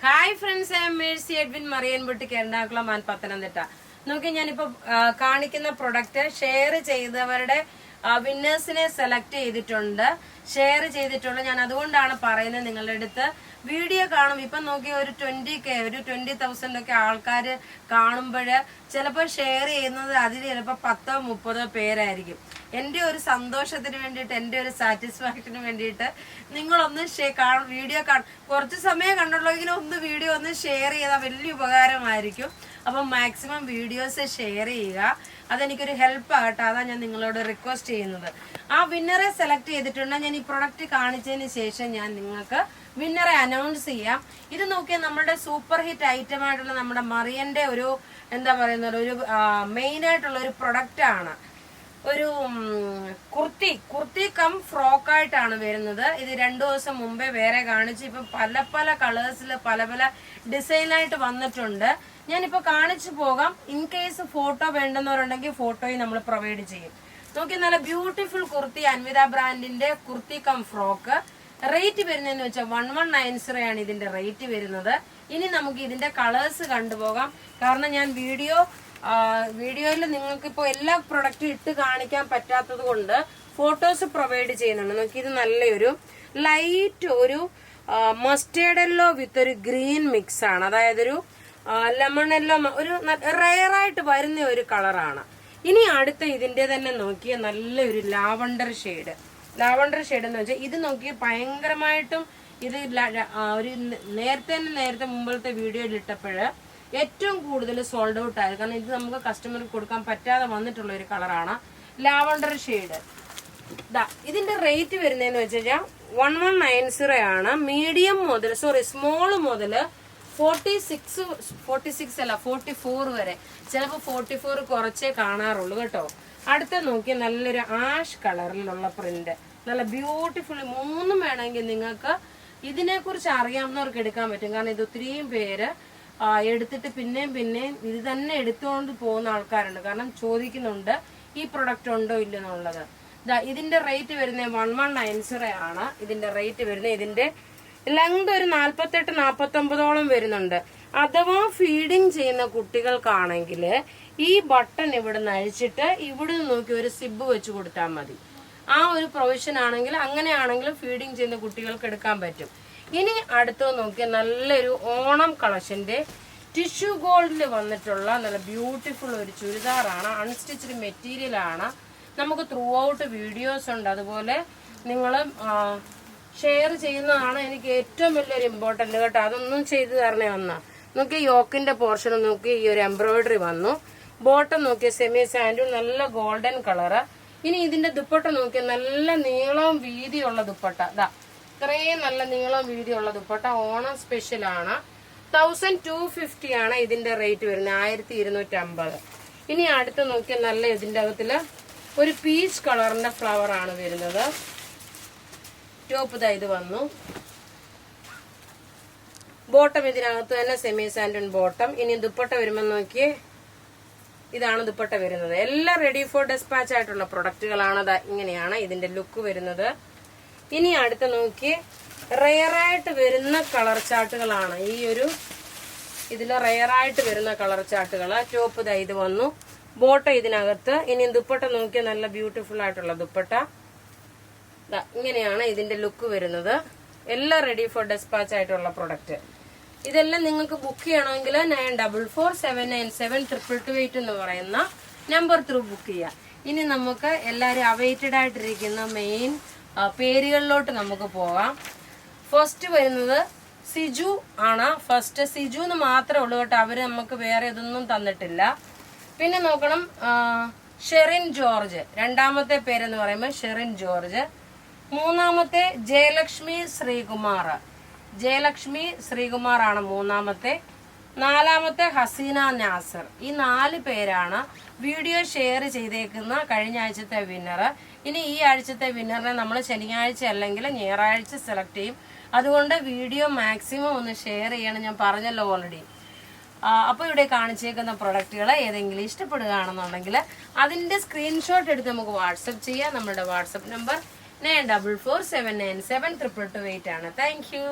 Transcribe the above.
Hi friends, I'm Mercy Edwin മറിയൻപുട്ടിക്ക് Ernakulam and Pathanamthitta. നോക്കി, ഞാനിപ്പോ കാണിക്കുന്ന പ്രൊഡക്റ്റ് ഷെയർ ചെയ്തവരുടെ വിന്നേഴ്സിനെ സെലക്ട് ചെയ്തിട്ടുണ്ട്. ഷെയർ ചെയ്തിട്ടുള്ള ഞാൻ അതുകൊണ്ടാണ് പറയുന്നത് നിങ്ങളുടെ അടുത്ത്. വീഡിയോ കാണും. ഇപ്പൊ നോക്കി, ഒരു 20K ഒരു 20,000 ഒക്കെ ആൾക്കാർ കാണുമ്പോൾ ചിലപ്പോൾ ഷെയർ ചെയ്യുന്നത് അതിൽ ചിലപ്പോൾ 10-30 പേരായിരിക്കും. എൻ്റെ ഒരു സന്തോഷത്തിന് വേണ്ടിയിട്ട്, എൻ്റെ ഒരു സാറ്റിസ്ഫാക്ഷന് വേണ്ടിയിട്ട് നിങ്ങളൊന്ന് വീഡിയോ കുറച്ച് സമയം കണ്ടുള്ളെങ്കിലും ഒന്ന് വീഡിയോ ഒന്ന് ഷെയർ ചെയ്താൽ വലിയ ഉപകാരമായിരിക്കും. അപ്പം മാക്സിമം വീഡിയോസ് ഷെയർ ചെയ്യുക. അതെനിക്കൊരു ഹെൽപ്പ് ആകട്ടെ. അതാണ് ഞാൻ നിങ്ങളോട് റിക്വസ്റ്റ് ചെയ്യുന്നത്. ആ വിന്നറെ സെലക്ട് ചെയ്തിട്ടുണ്ട്. ഞാൻ ഈ പ്രൊഡക്റ്റ് കാണിച്ചതിന് ശേഷം ഞാൻ നിങ്ങൾക്ക് വിന്നറെ അനൗൺസ് ചെയ്യാം. ഇത് നോക്കിയാൽ നമ്മുടെ സൂപ്പർ ഹിറ്റ് ഐറ്റം ആയിട്ടുള്ള നമ്മുടെ മറിയന്റെ ഒരു എന്താ പറയുന്നത്, ഒരു മെയിൻ ആയിട്ടുള്ള ഒരു പ്രൊഡക്റ്റ് ആണ്. ഒരു കുർത്തി കം ഫ്രോക്കായിട്ടാണ് വരുന്നത്. ഇത് 2 ദിവസം മുമ്പേ വേറെ കാണിച്ചു. ഇപ്പൊ പല പല കളേഴ്സിൽ പല പല ഡിസൈനായിട്ട് വന്നിട്ടുണ്ട്. ഞാനിപ്പോ കാണിച്ചു പോകാം. ഇൻ കേസ് ഫോട്ടോ വേണ്ടുന്നവരുണ്ടെങ്കിൽ ഫോട്ടോയും നമ്മൾ പ്രൊവൈഡ് ചെയ്യും. നോക്കി, നല്ല ബ്യൂട്ടിഫുൾ കുർത്തി, അൻവിത ബ്രാൻഡിന്റെ കുർത്തി കം ഫ്രോക്ക്. റേറ്റ് വരുന്നതെന്ന് വെച്ചാൽ 1190 ആണ് ഇതിന്റെ റേറ്റ് വരുന്നത്. ഇനി നമുക്ക് ഇതിന്റെ കളേഴ്സ് കണ്ടുപോകാം. കാരണം ഞാൻ വീഡിയോയിൽ നിങ്ങൾക്ക് ഇപ്പോൾ എല്ലാ പ്രൊഡക്റ്റും ഇട്ട് കാണിക്കാൻ പറ്റാത്തത് കൊണ്ട് ഫോട്ടോസ് പ്രൊവൈഡ് ചെയ്യുന്നുണ്ട്. നോക്കി, ഇത് നല്ലൊരു ലൈറ്റ് ഒരു മസ്റ്റേർഡ് യെല്ലോ വിത്ത് ഒരു ഗ്രീൻ മിക്സ് ആണ്. അതായത് ഒരു ലെമൺ യെല്ലോ, ഒരു റെയറായിട്ട് വരുന്ന ഒരു കളറാണ്. ഇനി അടുത്ത ഇതിന്റെ തന്നെ നോക്കിയ നല്ലൊരു ലാവണ്ടർ ഷെയ്ഡ് എന്ന് വെച്ചാൽ ഇത് നോക്കി ഭയങ്കരമായിട്ടും ഇത് ഒരു നേരത്തെ മുമ്പത്തെ വീഡിയോയിൽ ഇട്ടപ്പോഴ് ഏറ്റവും കൂടുതൽ സോൾഡ് ഔട്ട് ആയത്. കാരണം ഇത് നമുക്ക് കസ്റ്റമർക്ക് കൊടുക്കാൻ പറ്റാതെ വന്നിട്ടുള്ള ഒരു കളറാണ് ലാവണ്ടർ ഷെയ്ഡ്. ഇതിന്റെ റേറ്റ് വരുന്നതെന്ന് വെച്ച് കഴിഞ്ഞാൽ 1190 ആണ്. മീഡിയം മുതൽ സ്മോൾ മുതൽ 46 അല്ല 44 വരെ, ചിലപ്പോൾ 44 കുറച്ചേ കാണാറുള്ളൂ കേട്ടോ. അടുത്ത നോക്കിയാൽ നല്ലൊരു ആഷ് കളറിലുള്ള പ്രിന്റ്, നല്ല ബ്യൂട്ടിഫുൾ. 3 വേണമെങ്കിൽ നിങ്ങൾക്ക് ഇതിനെ കുറിച്ച് അറിയാവുന്നവർക്ക് എടുക്കാൻ പറ്റും. കാരണം ഇത് ഒത്തിരിയും പേര് എടുത്തിട്ട് പിന്നെയും ഇത് തന്നെ എടുത്തുകൊണ്ട് പോകുന്ന ആൾക്കാരുണ്ട്. കാരണം ചോദിക്കുന്നുണ്ട് ഈ പ്രൊഡക്റ്റ് ഉണ്ടോ ഇല്ലെന്നുള്ളത്. ഇതിന്റെ റേറ്റ് വരുന്നത് 1190 ആണ്. ഇതിന്റെ റേറ്റ് വരുന്നത്, ഇതിന്റെ ലെങ്ത് ഒരു 48-49 വരുന്നുണ്ട്. അഥവാ ഫീഡിങ് ചെയ്യുന്ന കുട്ടികൾക്കാണെങ്കിൽ ഈ ബട്ടൺ ഇവിടെ നിന്ന് അഴിച്ചിട്ട് ഇവിടെ നോക്കി ഒരു സിബ് വെച്ച് കൊടുത്താൽ മതി. ആ ഒരു പ്രൊവിഷൻ ആണെങ്കിൽ, അങ്ങനെയാണെങ്കിലും ഫീഡിങ് ചെയ്യുന്ന കുട്ടികൾക്ക് എടുക്കാൻ പറ്റും. ഇനി അടുത്തത് നോക്കിയാൽ നല്ലൊരു ഓണം കളക്ഷന്റെ ടിഷ്യൂ ഗോൾഡിൽ വന്നിട്ടുള്ള നല്ല ബ്യൂട്ടിഫുൾ ഒരു ചുരിദാറാണ്. അൺസ്റ്റിച്ച്ഡ് മെറ്റീരിയൽ ആണ്. നമുക്ക് ത്രൂ ഔട്ട് വീഡിയോസ് ഉണ്ട്. അതുപോലെ നിങ്ങൾ ഷെയർ ചെയ്യുന്നതാണ് എനിക്ക് ഏറ്റവും വലിയൊരു ഇമ്പോർട്ടന്റ് കേട്ടോ. അതൊന്നും ചെയ്തു തരണേ വന്ന നോക്കി, യോക്കിന്റെ പോർഷൻ നോക്കി ഈ ഒരു എംബ്രോയിഡറി വന്നു. ബോട്ടം നോക്കിയ സെമി സാൻഡൂൺ, നല്ല ഗോൾഡൻ കളറ്. ഇനി ഇതിന്റെ ദുപ്പട്ട നോക്കിയ നല്ല നീളവും വീതിയുള്ള ദുപ്പട്ട. ഇത്രയും നല്ല നീളം വീതിയുള്ള ദുപ്പട്ട ഓണം സ്പെഷ്യൽ ആണ്. 1250 ആണ് ഇതിന്റെ റേറ്റ് വരുന്നത്, 1250. ഇനി അടുത്ത് നോക്കിയാൽ നല്ല ഇതിന്റെ അകത്തില് ഒരു പീച്ച് കളറിന്റെ ഫ്ലവർ ആണ് വരുന്നത്. ടോപ്പ് ഇത് വന്നു. ബോട്ടം ഇതിനകത്ത് തന്നെ സെമി സാൻഡൺ ബോട്ടം. ഇനി ദുപ്പട്ട വരുമ്പോൾ നോക്കിയേ, ഇതാണ് ദുപ്പട്ട വരുന്നത്. എല്ലാം റെഡി ഫോർ ഡെസ്പാച്ച് ആയിട്ടുള്ള പ്രൊഡക്റ്റുകളാണ്. ഇങ്ങനെയാണ് ഇതിന്റെ ലുക്ക് വരുന്നത്. ഇനി അടുത്ത നോക്കി, റെയറായിട്ട് വരുന്ന കളർ ചാർട്ടുകളാണ്. ഇതില് റെയറായിട്ട് വരുന്ന കളർ ചാർട്ടുകള്. ടോപ്പ് ഇത് വന്നു. ബോട്ട ഇതിനകത്ത്. ഇനി ദുപ്പട്ട നോക്കിയാൽ നല്ല ബ്യൂട്ടിഫുൾ ആയിട്ടുള്ള ദുപ്പട്ട. ഇങ്ങനെയാണ് ഇതിന്റെ ലുക്ക് വരുന്നത്. എല്ലാം റെഡി ഫോർ ഡെസ്പാച്ച് ആയിട്ടുള്ള പ്രൊഡക്റ്റ്. ഇതെല്ലാം നിങ്ങൾക്ക് ബുക്ക് ചെയ്യണമെങ്കിൽ 9447972228 എന്ന് പറയുന്ന നമ്പർ ത്രൂ ബുക്ക് ചെയ്യാം. ഇനി നമുക്ക് എല്ലാവരും അവൈറ്റഡ് ആയിട്ടിരിക്കുന്ന മെയിൻ പേരുകളിലോട്ട് നമുക്ക് പോകാം. ഫസ്റ്റ് വരുന്നത് സിജു ആണ്. ഫസ്റ്റ് സിജു എന്ന് മാത്രമേ ഉള്ളൂ കേട്ടോ. അവര് നമുക്ക് വേറെ ഇതൊന്നും തന്നിട്ടില്ല. പിന്നെ നോക്കണം, ഷെറിൻ ജോർജ്. രണ്ടാമത്തെ പേരെന്ന് പറയുമ്പോൾ ഷെറിൻ ജോർജ്. മൂന്നാമത്തെ ജയലക്ഷ്മി ശ്രീകുമാർ ആണ് മൂന്നാമത്തെ. നാലാമത്തെ ഹസീന നാസർ. ഈ 4 പേരാണ് വീഡിയോ ഷെയർ ചെയ്തേക്കുന്ന കഴിഞ്ഞ ആഴ്ചത്തെ വിന്നർ. ഇനി ഈ ആഴ്ചത്തെ വിന്നറിനെ നമ്മൾ ശനിയാഴ്ച അല്ലെങ്കിൽ ഞായറാഴ്ച സെലക്ട് ചെയ്യും. അതുകൊണ്ട് വീഡിയോ മാക്സിമം ഒന്ന് ഷെയർ ചെയ്യണം. ഞാൻ പറഞ്ഞല്ലോ ഓൾറെഡി. അപ്പോൾ ഇവിടെ കാണിച്ചേക്കുന്ന പ്രൊഡക്റ്റുകൾ ഏതെങ്കിലും ഇഷ്ടപ്പെടുകയാണെന്നുണ്ടെങ്കിൽ അതിന്റെ സ്ക്രീൻഷോട്ട് എടുത്ത് നമുക്ക് വാട്സപ്പ് ചെയ്യാം. നമ്മുടെ വാട്സപ്പ് നമ്പർ 9447972228 ആണ്. Thank you.